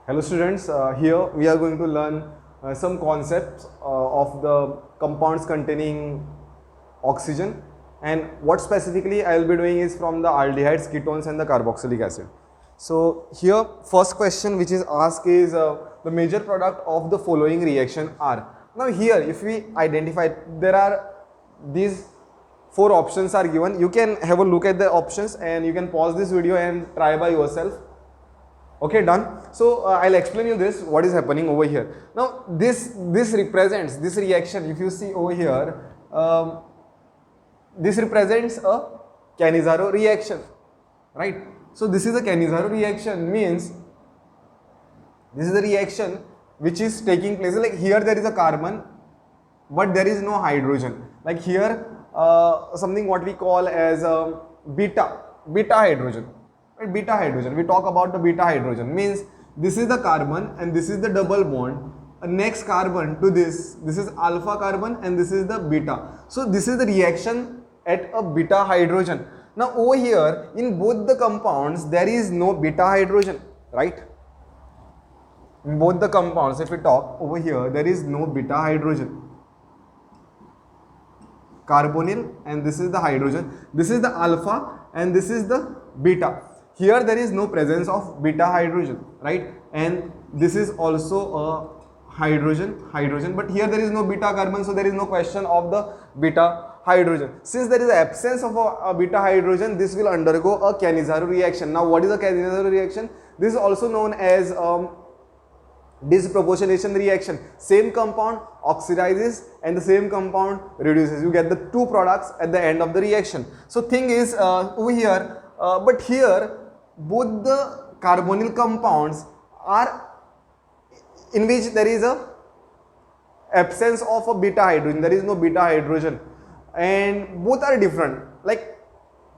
Hello students, here we are going to learn some concepts of the compounds containing oxygen, and what specifically I will be doing is from the aldehydes, ketones and the carboxylic acid. So here first question which is asked is the major product of the following reaction are. Now here if we identify, there are these four options are given. You can have a look at the options and you can pause this video and try by yourself. Okay, done. So I'll explain you this, what is happening over here. Now this represents this reaction. If you see over here, this represents a Cannizzaro reaction, right? So this is a Cannizzaro reaction, means this is the reaction which is taking place. Like here there is a carbon, but there is no hydrogen. Like here something what we call as beta hydrogen. Right, beta hydrogen. We talk about the beta hydrogen, means this is the carbon and this is the double bond. A next carbon to this is alpha carbon and this is the beta. So this is the reaction at a beta hydrogen. Now over here in both the compounds there is no beta hydrogen, right? In both the compounds, if we talk over here, there is no beta hydrogen. Carbonyl, and this is the hydrogen. This is the alpha and this is the beta. Here there is no presence of beta hydrogen, right? And this is also a hydrogen, but here there is no beta carbon, so there is no question of the beta hydrogen. Since there is absence of a beta hydrogen, this will undergo a Cannizzaro reaction. Now what is a Cannizzaro reaction? This is also known as disproportionation reaction. Same compound oxidizes and the same compound reduces. You get the two products at the end of the reaction. So thing is over here, but here both the carbonyl compounds are in which there is a absence of a beta hydrogen. There is no beta hydrogen, and both are different. Like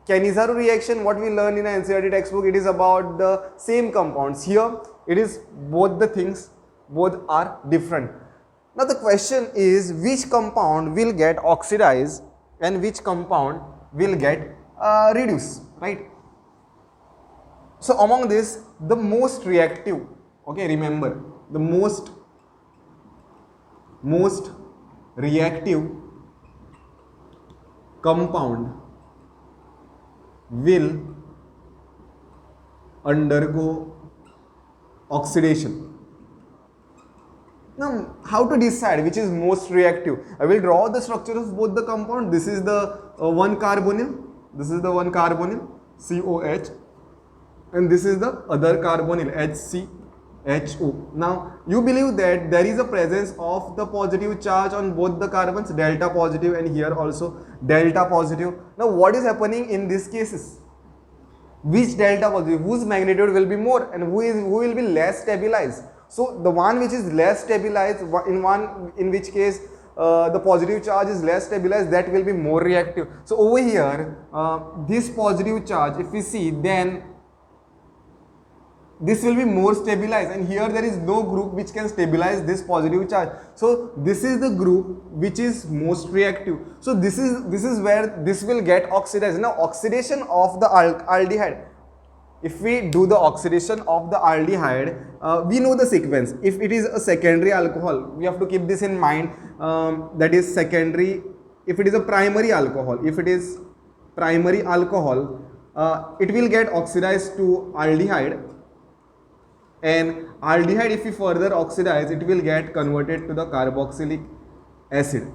Cannizzaro reaction, what we learn in an NCERT textbook, it is about the same compounds. Here it is both the things, both are different. Now the question is, which compound will get oxidized and which compound will get reduced, right? So among this, the most reactive, okay, remember, the most reactive compound will undergo oxidation. Now, how to decide which is most reactive? I will draw the structure of both the compound. This is the one carbonyl. This is the one carbonyl, COH, and this is the other carbonyl, HCHO. Now, you believe that there is a presence of the positive charge on both the carbons, delta positive, and here also delta positive. Now, what is happening in these cases? Which delta positive, whose magnitude will be more and who will be less stabilized? So the one which is less stabilized, in which case the positive charge is less stabilized, that will be more reactive. So over here this positive charge, if we see, then this will be more stabilized, and here there is no group which can stabilize this positive charge. So this is the group which is most reactive. So this is where this will get oxidized. Now oxidation of the aldehyde, if we do the oxidation of the aldehyde, we know the sequence. If it is a secondary alcohol, we have to keep this in mind, that is secondary. If it is a primary alcohol, it will get oxidized to aldehyde, and aldehyde, if we further oxidize, it will get converted to the carboxylic acid.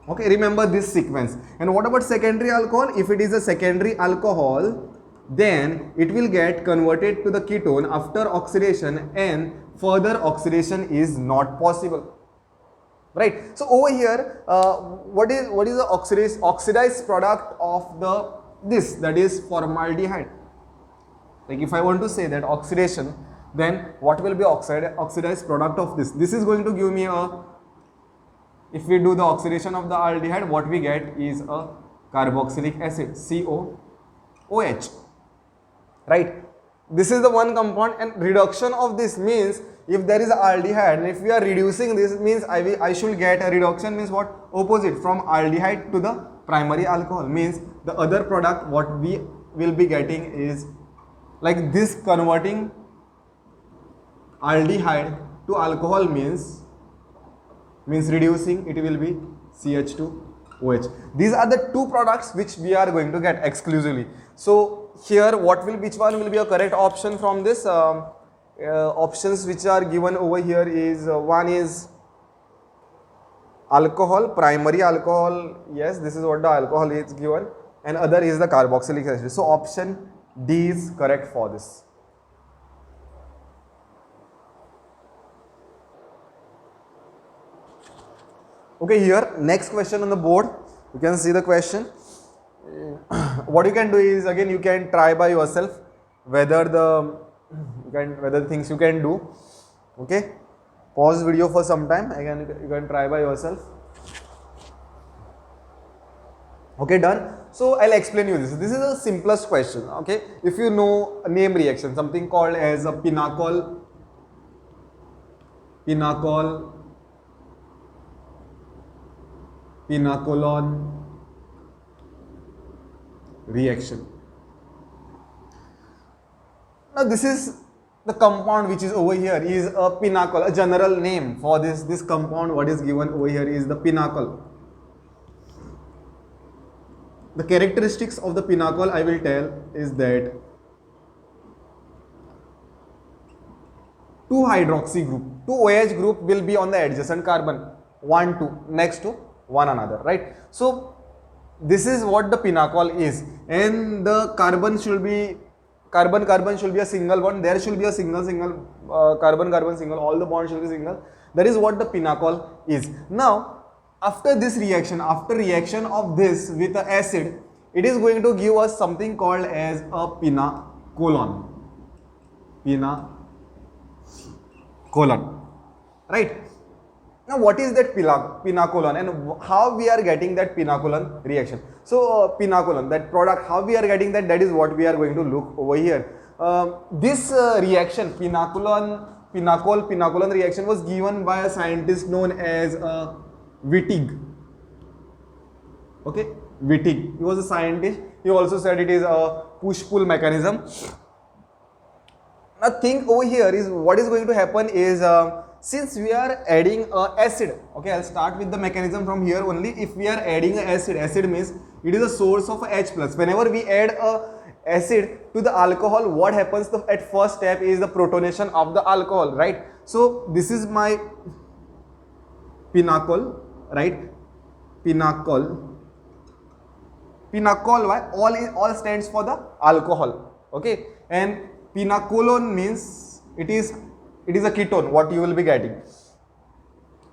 Okay, remember this sequence. And what about secondary alcohol? If it is a secondary alcohol, then it will get converted to the ketone after oxidation, and further oxidation is not possible, right? So over here what is the oxidized product of this, that is formaldehyde. Like if I want to say that oxidation, then what will be oxidized product of this? This is going to give me if we do the oxidation of the aldehyde, what we get is a carboxylic acid, COOH, right? This is the one compound, and reduction of this means if there is aldehyde and if we are reducing this, means I should get a reduction, means what? Opposite, from aldehyde to the primary alcohol, means the other product what we will be getting is like this, converting aldehyde to alcohol means reducing, it will be CH2OH. These are the two products which we are going to get exclusively. So here which one will be a correct option from this? Options which are given over here is one is alcohol, primary alcohol, yes, this is what the alcohol is given, and other is the carboxylic acid. So option D is correct for this. Okay, here next question on the board, you can see the question. What you can do is, again, you can try by yourself whether the things you can do. Okay, pause video for some time, again you can try by yourself. Okay, done. So I'll explain you this. This is the simplest question. Okay, if you know a name reaction, something called as a pinacol pinacolon reaction. Now this is the compound which is over here is a pinacol, a general name for this compound. What is given over here is the pinacol. The characteristics of the pinacol I will tell is that 2 hydroxy group, 2 OH group will be on the adjacent carbon, 1, 2 next to one another, right? So this is what the pinacol is, and the carbon should be a single bond. There should be a single carbon single, all the bonds should be single. That is what the pinacol is. Now after this reaction, after reaction of this with the acid, it is going to give us something called as a pinacolon, right? Now what is that pinacolon and how we are getting that pinacolon reaction? So pinacolon, that product, how we are getting that is what we are going to look over here. This reaction, pinacolon reaction was given by a scientist known as Wittig. Okay, Wittig, he was a scientist. He also said it is a push-pull mechanism. Now think over here is what is going to happen is since we are adding acid, okay, I'll start with the mechanism from here only. If we are adding acid means it is a source of H plus. Whenever we add acid to the alcohol, what happens at first step is the protonation of the alcohol, right? So this is my pinacol, right? Pinacol, why? All stands for the alcohol, okay? And pinacolon means it is a ketone, what you will be getting.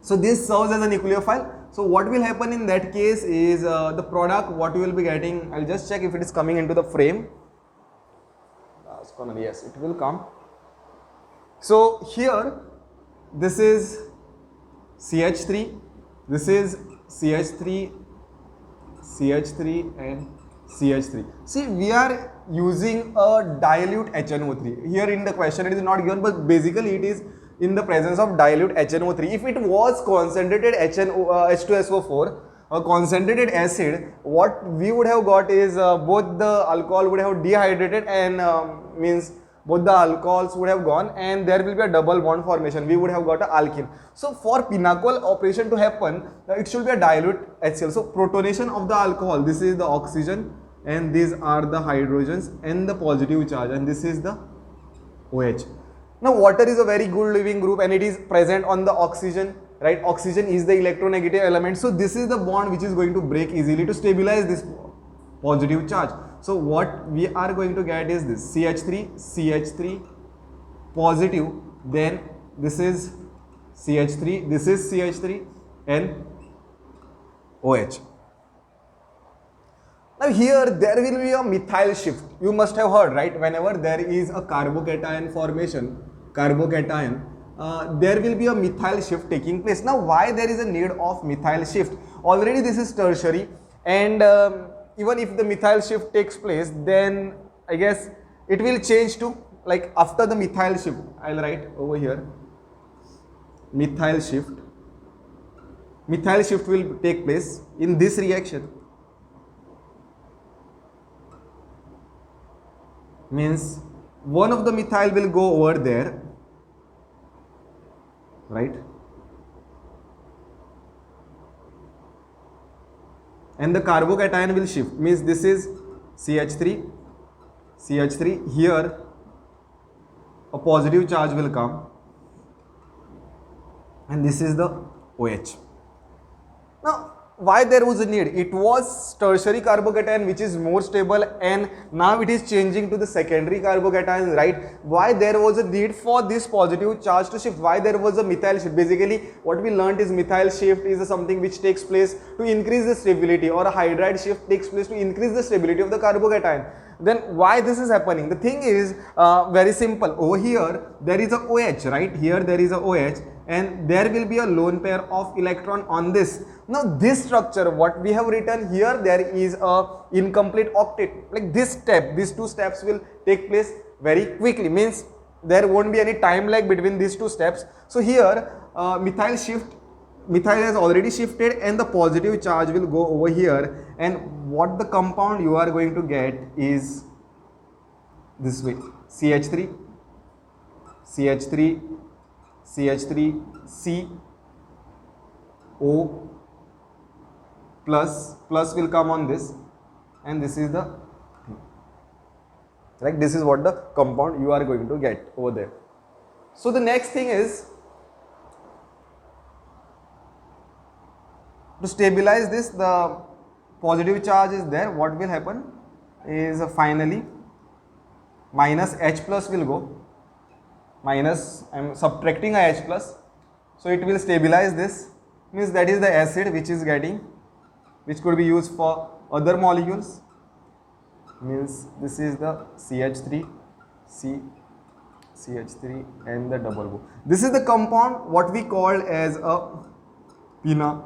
So this serves as a nucleophile. So what will happen in that case is the product, what you will be getting, I'll just check if it is coming into the frame. Yes, it will come. So here, this is CH3, this is CH3 and CH3. See, we are using a dilute HNO3. Here in the question it is not given, but basically it is in the presence of dilute HNO3. If it was concentrated H2SO4, a concentrated acid, what we would have got is both the alcohol would have dehydrated and means both the alcohols would have gone and there will be a double bond formation. We would have got an alkene. So for pinacol operation to happen, it should be a dilute HCl. So protonation of the alcohol, this is the oxygen and these are the hydrogens and the positive charge, and this is the OH. Now water is a very good living group and it is present on the oxygen, right? Oxygen is the electronegative element. So this is the bond which is going to break easily to stabilize this positive charge. So what we are going to get is this CH3 positive, then this is CH3, this is CH3 and OH. Now here there will be a methyl shift. You must have heard, right? Whenever there is a carbocation formation, there will be a methyl shift taking place. Now why there is a need of methyl shift? Already this is tertiary, and even if the methyl shift takes place, then I guess it will change to, like, after the methyl shift, I'll write over here methyl shift will take place in this reaction. Means one of the methyl will go over there right? And the carbocation will shift, means this is CH3, CH3, here a positive charge will come, and this is the OH. Now, why there was a need? It was tertiary carbocation which is more stable, and now it is changing to the secondary carbocation, right? Why there was a need for this positive charge to shift? Why there was a methyl shift? Basically, what we learned is methyl shift is something which takes place to increase the stability, or a hydride shift takes place to increase the stability of the carbocation. Then why this is happening? The thing is very simple. Over here there is a OH, right? Here there is a OH, and there will be a lone pair of electron on this. Now this structure, what we have written here, there is a incomplete octet. Like this step, these two steps will take place very quickly, means there won't be any time lag between these two steps. So here methyl has already shifted, and the positive charge will go over here, and what the compound you are going to get is this way: CH3, CH3, CH3, C, O, plus will come on this, and this is the thing. Like this is what the compound you are going to get over there. So the next thing is, to stabilize this, the positive charge is there. What will happen is finally minus H plus will go. Minus, I am subtracting a H plus. So it will stabilize this. Means that is the acid which is getting, which could be used for other molecules. Means this is the CH3, C, CH3 and the double bond. This is the compound what we call as a pinacolon.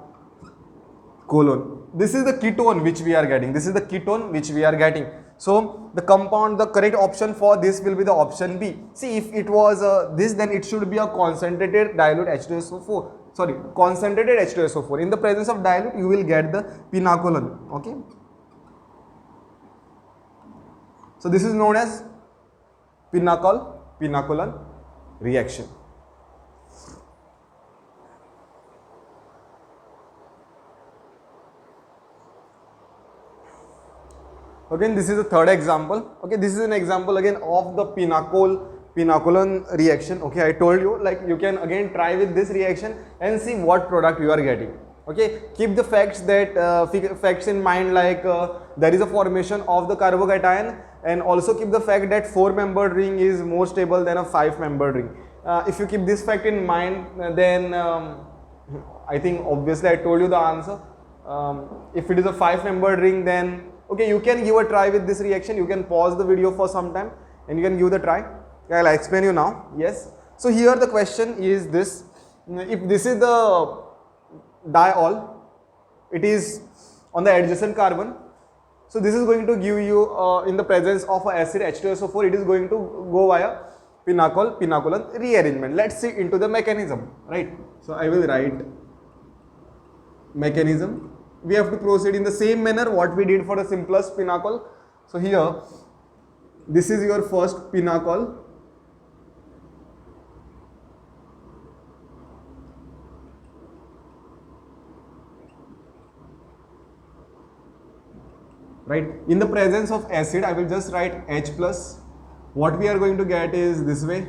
This is the ketone which we are getting. This is the ketone which we are getting. So the compound, the correct option for this will be the option B. See, if it was this, then it should be a concentrated dilute H2SO4. Sorry, concentrated H2SO4. In the presence of dilute, you will get the pinacolon. Okay. So this is known as pinacolon reaction. Again, this is the third example. Okay, this is an example again of the pinacolon reaction. Okay, I told you, like, you can again try with this reaction and see what product you are getting. Okay, keep the facts in mind, like there is a formation of the carbocation, and also keep the fact that 4-membered ring is more stable than a 5-membered ring. If you keep this fact in mind, then I think obviously I told you the answer. If it is a 5-membered ring, then okay, you can give a try with this reaction. You can pause the video for some time and you can give the try. I'll explain you now. Yes. So here the question is this: if this is the diol, it is on the adjacent carbon. So this is going to give you in the presence of an acid H2SO4, it is going to go via pinacolon rearrangement. Let's see into the mechanism, right? So I will write mechanism. We have to proceed in the same manner what we did for the simplest pinacol. So here, this is your first pinacol. Right, in the presence of acid, I will just write H plus. What we are going to get is this way.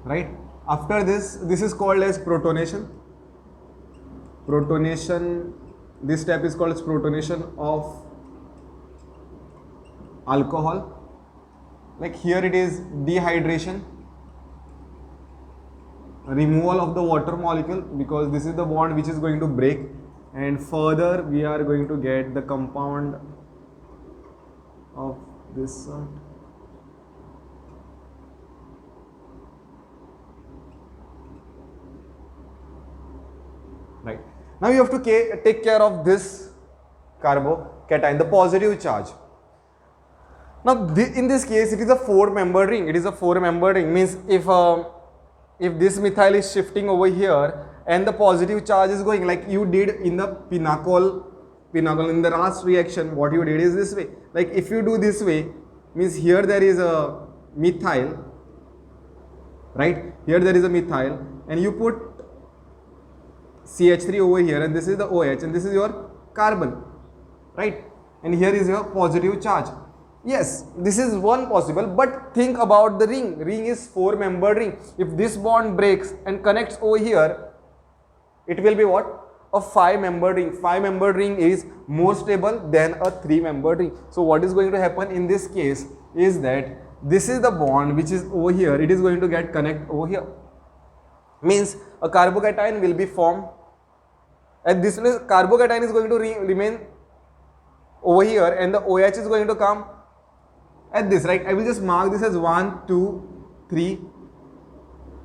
Right, after this is called as protonation. This step is called as protonation of alcohol. Like here it is dehydration, removal of the water molecule, because this is the bond which is going to break, and further we are going to get the compound of this sort. Right, now you have to take care of this carbocation, the positive charge. Now in this case it is a 4-membered ring. It is a 4-membered ring, means if this methyl is shifting over here, and the positive charge is going, like you did in the pinnacle in the last reaction. What you did is this way, like if you do this way, means here there is a methyl, right? Here there is a methyl, and you put CH3 over here, and this is the OH, and this is your carbon, right? And here is your positive charge. Yes, this is one possible, but think about the ring. Ring is 4-membered ring. If this bond breaks and connects over here, it will be what? A 5-membered ring. 5-membered ring is more stable than a 3-membered ring. So what is going to happen in this case is that this is the bond which is over here. It is going to get connect over here. Means a carbocation will be formed. And this carbocation is going to remain over here, and the OH is going to come at this, right? I will just mark this as 1, 2, 3,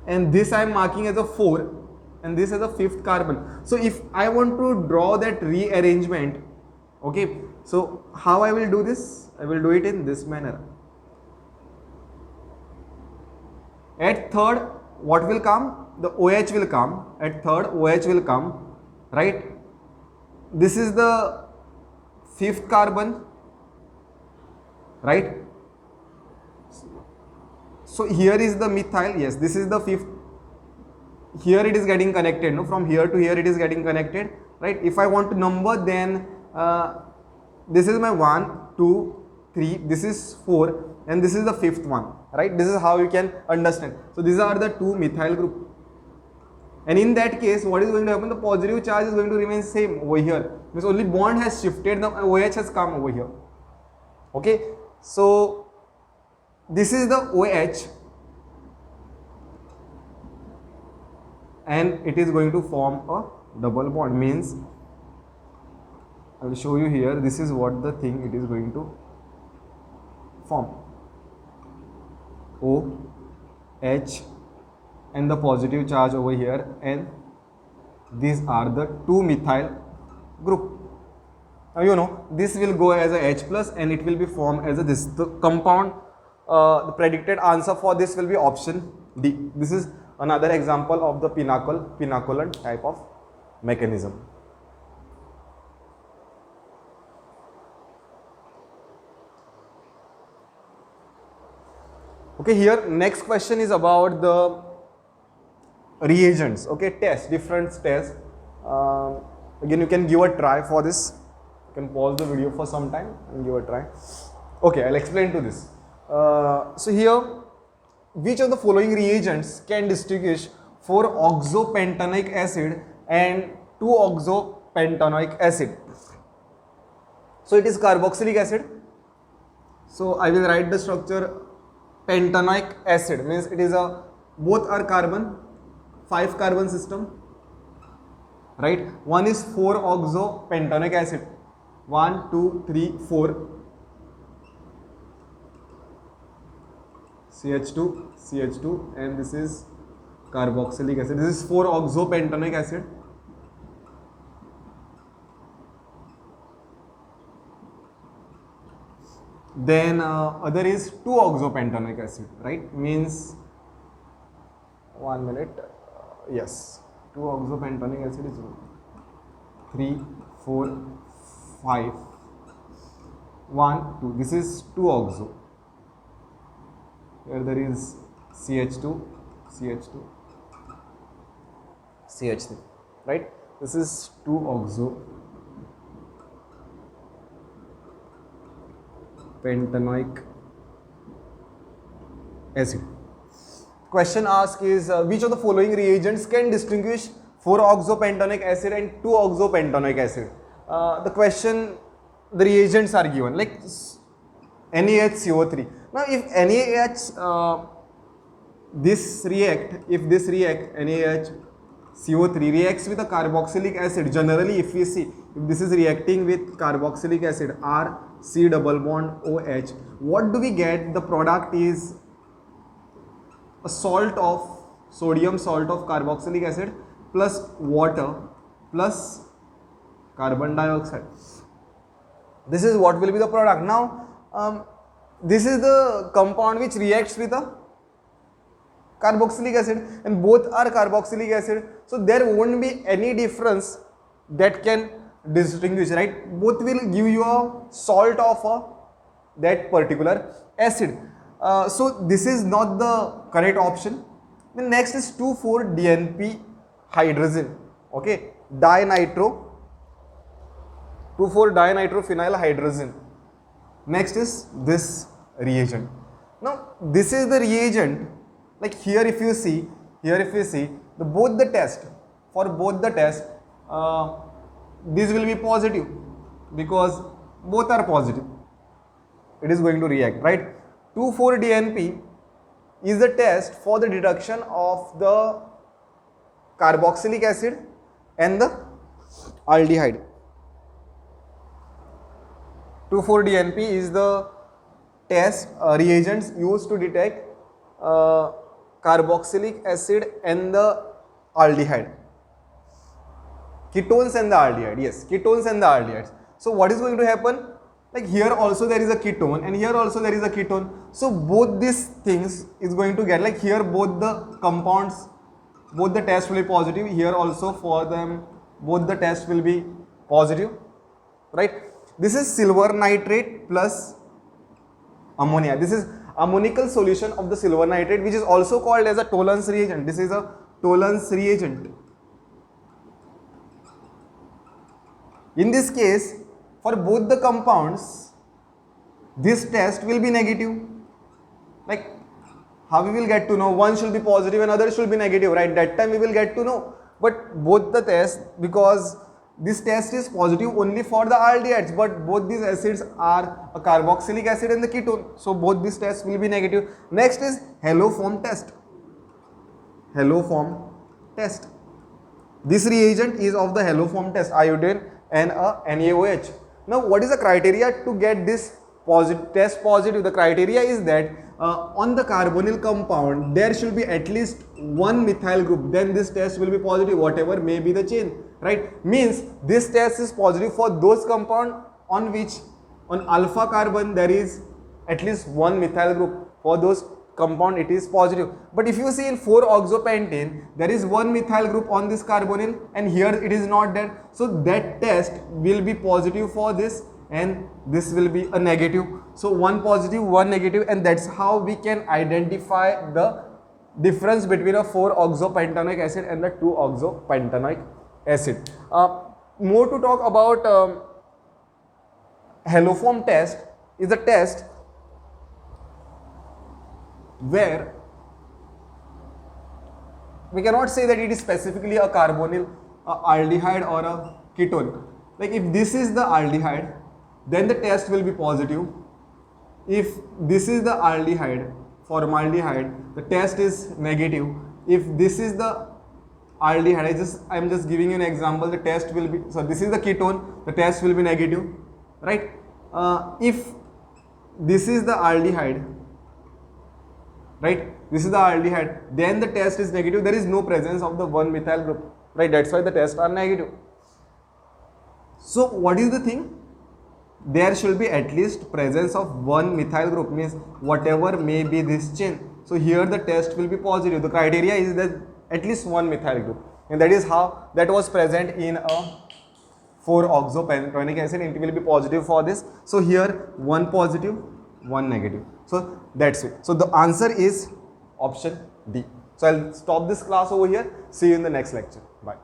and this I am marking as a 4, and this as a 5th carbon. So if I want to draw that rearrangement, okay, so how I will do this? I will do it in this manner. At third, what will come? The OH will come. At third, OH will come, right? This is the 5th carbon, right? So here is the methyl. Yes, this is the 5th. Here it is getting connected. No, from here to here it is getting connected, right? If I want to number, then this is my 1, 2, 3. This is 4, and this is the 5th one, right? This is how you can understand. So these are the 2 methyl group. And in that case, what is going to happen? The positive charge is going to remain same over here. Means only bond has shifted, the OH has come over here. Okay, so this is the OH, and it is going to form a double bond. Means I will show you here. This is what the thing it is going to form. OH and the positive charge over here, and these are the 2 methyl group. Now you know this will go as a H plus, and it will be formed as a this. The compound, the predicted answer for this will be option D. This is another example of the pinacolant type of mechanism. Okay, here next question is about the reagents. Okay, different tests. Again, you can give a try for this. You can pause the video for some time and give a try. Okay, I'll explain to this. So here, which of the following reagents can distinguish 4-oxopentanoic acid and 2-oxopentanoic acid? So it is carboxylic acid. So I will write the structure. Pentanoic acid means it is a both are carbon, 5 carbon system, right? One is 4-oxopentanoic acid. 1, 2, 3, 4. CH2, and this is carboxylic acid. This is 4-oxopentanoic acid. Then other is 2-oxopentanoic acid, right? Means 1 minute. Yes, 2-oxopentanoic acid is 3, 4, 5. 1, 2. This is 2-oxo. Here there is CH2, CH3, right? This is 2-oxopentanoic acid. Question asked is which of the following reagents can distinguish 4-oxopentanoic acid and 2-oxopentanoic acid? The question, the reagents are given like NaHCO3. Now, if NaH, if this react, NaHCO3 reacts with a carboxylic acid, generally if we see, if this is reacting with carboxylic acid, R, C double bond, OH, what do we get? The product is a sodium salt of carboxylic acid plus water plus carbon dioxide. This is what will be the product. Now, this is the compound which reacts with a carboxylic acid, and both are carboxylic acid, so there won't be any difference that can distinguish, right? Both will give you a salt of that particular acid. So this is not the correct option. The next is 2,4-DNP hydrazine, okay, dinitro 2,4-dinitrophenyl hydrazine. Next is this reagent. Now this is the reagent, like here if you see, the both the test, this will be positive because both are positive. It is going to react, right? 2,4-DNP is the test for the detection of the carboxylic acid and the aldehyde. 2,4-DNP is the test reagents used to detect carboxylic acid and the aldehyde. Ketones and the aldehyde, yes, ketones and the aldehydes. So what is going to happen? Like here also there is a ketone and here also there is a ketone. So both these things is going to get, like here both the compounds, both the tests will be positive. Here also for them both the tests will be positive, right? This is silver nitrate plus ammonia. This is ammonical solution of the silver nitrate, which is also called as a Tollens reagent. This is a Tollens reagent. In this case, for both the compounds, this test will be negative. Like how we will get to know? One should be positive and other should be negative, right? That time we will get to know. But both the tests, because this test is positive only for the aldehydes, but both these acids are a carboxylic acid and the ketone. So both these tests will be negative. Next is haloform test. Haloform test. This reagent is of the haloform test, iodine and a NaOH. Now what is the criteria to get this test positive? The criteria is that on the carbonyl compound there should be at least one methyl group, then this test will be positive, whatever may be the chain, right? Means this test is positive for those compound on which on alpha carbon there is at least one methyl group. For those compound it is positive. But if you see in 4-oxopentane there is one methyl group on this carbonyl and here it is not there, so that test will be positive for this and this will be a negative. So one positive, one negative, and that's how we can identify the difference between a 4-oxopentanoic acid and the 2-oxopentanoic acid. More to talk about haloform test is a test where we cannot say that it is specifically a carbonyl, a aldehyde or a ketone. Like if this is the aldehyde, then the test will be positive. If this is the aldehyde, formaldehyde, the test is negative. If this is the aldehyde, I am just giving you an example, the test will be, so this is the ketone, the test will be negative, right? If this is the aldehyde, right, this is the aldehyde, then the test is negative, there is no presence of the 1-methyl group, right? That's why the tests are negative. So what is the thing? There should be at least presence of 1-methyl group, means whatever may be this chain. So here the test will be positive. The criteria is that at least 1-methyl group, and that is how that was present in a 4-oxopentanoic acid, and it will be positive for this. So here one positive, one negative. So that's it. So the answer is option D. So I'll stop this class over here. See you in the next lecture. Bye.